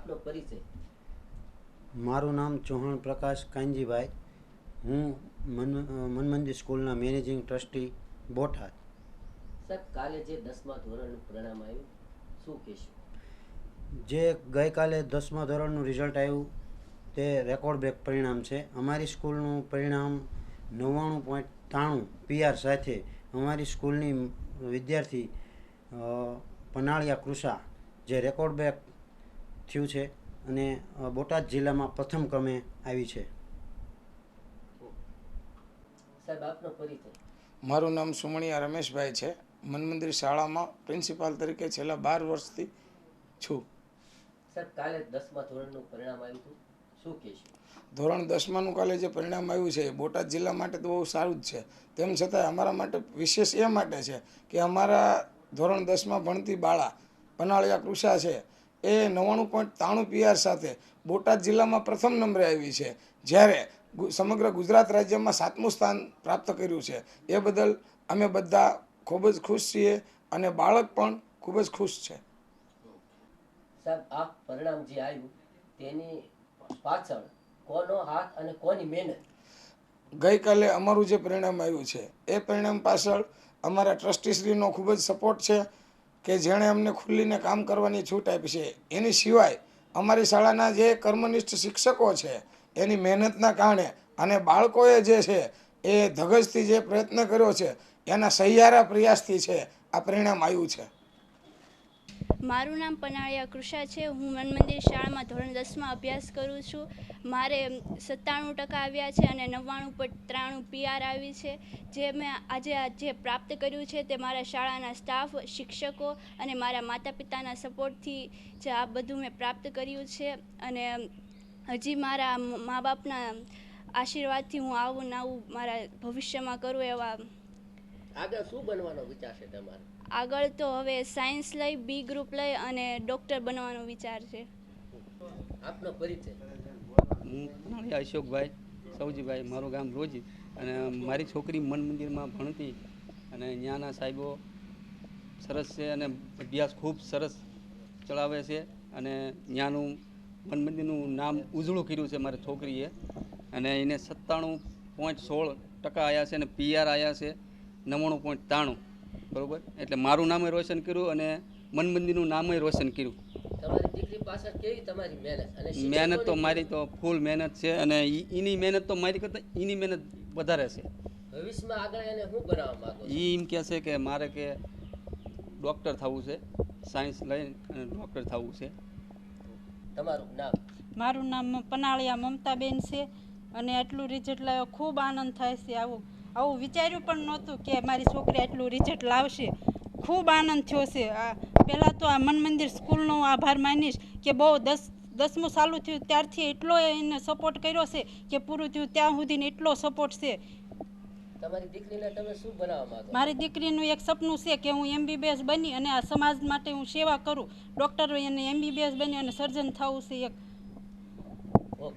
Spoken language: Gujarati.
આપનો પરિચય? મારું નામ ચૌહાણ પ્રકાશ કાંજીભાઈ. હું મન મંદિર સ્કૂલના મેનેજિંગ ટ્રસ્ટી બોટાદ. સાહેબ, કાલે જે 10મા ધોરણનું પરિણામ આવ્યું, શું કહેશો? જે ગઈકાલે 10મા ધોરણનું રિઝલ્ટ આવ્યું તે રેકોર્ડ બ્રેક પરિણામ છે. અમારી સ્કૂલનું પરિણામ 99.93 PR સાથે અમારી સ્કૂલની વિદ્યાર્થી પનાળિયા કૃષા જે રેકોર્ડ બ્રેક થયું છે અને બોટાદ જિલ્લામાં પ્રથમ ક્રમે આવી છે. સાહેબ, આપનો પરિચય? મારું નામ સુમણિયા રમેશભાઈ છે. મન મંદિર શાળામાં પ્રિન્સિપાલ તરીકે છેલ્લા 12 વર્ષથી છું. સાહેબ, કાલે 10મા ધોરણનું પરિણામ આવ્યું હતું, શું કહેશો? ધોરણ 10માનું કાલે જે પરિણામ આવ્યું છે એ બોટાદ જિલ્લા માટે તો બહુ સારું જ છે. તેમ છતાં અમારા માટે વિશેષ એ માટે છે કે અમારા ધોરણ 10માં ભણતી બાળા પનાળિયા કૃષા છે એ 99.93 PR સાથે બોટાદ જિલ્લામાં પ્રથમ નંબરે આવી છે, જ્યારે સમગ્ર ગુજરાત રાજ્યમાં 7મું સ્થાન પ્રાપ્ત કર્યું છે. એ બદલ અમે બધા ખૂબ જ ખુશ છીએ અને બાળક પણ ખૂબ જ ખુશ છે. સાહેબ, આ પરિણામ જે આવ્યું તેની પાછળ કોનો હાથ અને કોની મહેનત? ગઈકાલે અમારું જે પરિણામ આવ્યું છે એ પરિણામ પાછળ અમારા ટ્રસ્ટીશ્રીનો ખૂબ જ સપોર્ટ છે કે જેણે અમને ખુલ્લીને કામ કરવાની છૂટ આપી છે. એની સિવાય અમારી શાળાના જે કર્મનિષ્ઠ શિક્ષકો છે એની મહેનતના કારણે અને બાળકોએ જે છે એ ધગજથી જે પ્રયત્ન કર્યો છે એના સહિયારા પ્રયાસથી છે આ પરિણામ આવ્યું છે. મારું નામ પનાળિયા કૃષા છે. હું મન મંદિર શાળામાં ધોરણ 10માં અભ્યાસ કરું છું. મારે 97% આવ્યા છે અને 99.93 PR આવી છે. જે મેં આજે જે પ્રાપ્ત કર્યું છે તે મારા શાળાના સ્ટાફ, શિક્ષકો અને મારા માતા પિતાના સપોર્ટથી જે આ બધું મેં પ્રાપ્ત કર્યું છે. અને હજી મારા મા બાપના આશીર્વાદથી હું આવું ને આવું મારા ભવિષ્યમાં કરું એવા. આગળ શું બનવાનો વિચાર છે તમારો? આગળ તો હવે સાયન્સ લઈ, B ગ્રુપ લઈ અને ડૉક્ટર બનવાનો વિચાર છે. આપનો પરિચય? હું પનાળિયા અશોકભાઈ સૌજીભાઈ, મારું ગામ રોજી, અને મારી છોકરી મન મંદિરમાં ભણતી અને ત્યાંના સાહેબો સરસ છે અને અભ્યાસ ખૂબ સરસ ચલાવે છે અને ત્યાંનું મન મંદિરનું નામ ઉજળું કર્યું છે મારી છોકરીએ. અને એને 97.16% આવ્યા છે અને PR આવ્યા છે 99.93, બરાબર. એટલે મારું નામે રોશન કર્યું અને મન મંદિરનું નામે રોશન કર્યું. તમારી દીકરી પાછળ કેવી તમારી મહેનત? અને મહેનત તો મારી તો ફૂલ મહેનત છે અને એની મહેનત તો મારી કરતાં એની મહેનત વધારે છે. ભવિષ્યમાં આગળ એને શું બનાવવા માંગો છો? એ એમ કહે છે કે મારે કે ડૉક્ટર થવું છે, સાયન્સ લઈને અને ડૉક્ટર થવું છે. તમારું નામ? મારું નામ પનાળિયા મમતાબેન છે અને આટલું રિઝલ્ટ લાવ્યો ખૂબ આનંદ થાય છે. આવું વિચાર્યું પણ નહોતું કે મારી છોકરી આટલું રિઝલ્ટ લાવશે. ખૂબ આનંદ થયો છે. પહેલાં તો આ મન મંદિર સ્કૂલનો આભાર માનીશ કે બહુ 10મું ચાલુ થયું ત્યારથી એટલો એને સપોર્ટ કર્યો છે કે પૂરું થયું ત્યાં સુધીને એટલો સપોર્ટ છે. તમારી દીકરીને તમે શું બનાવવા માંગો? મારી દીકરીનું એક સપનું છે કે હું MBBS બની અને આ સમાજ માટે હું સેવા કરું. ડૉક્ટર અને MBBS બની અને સર્જન થવું છે એક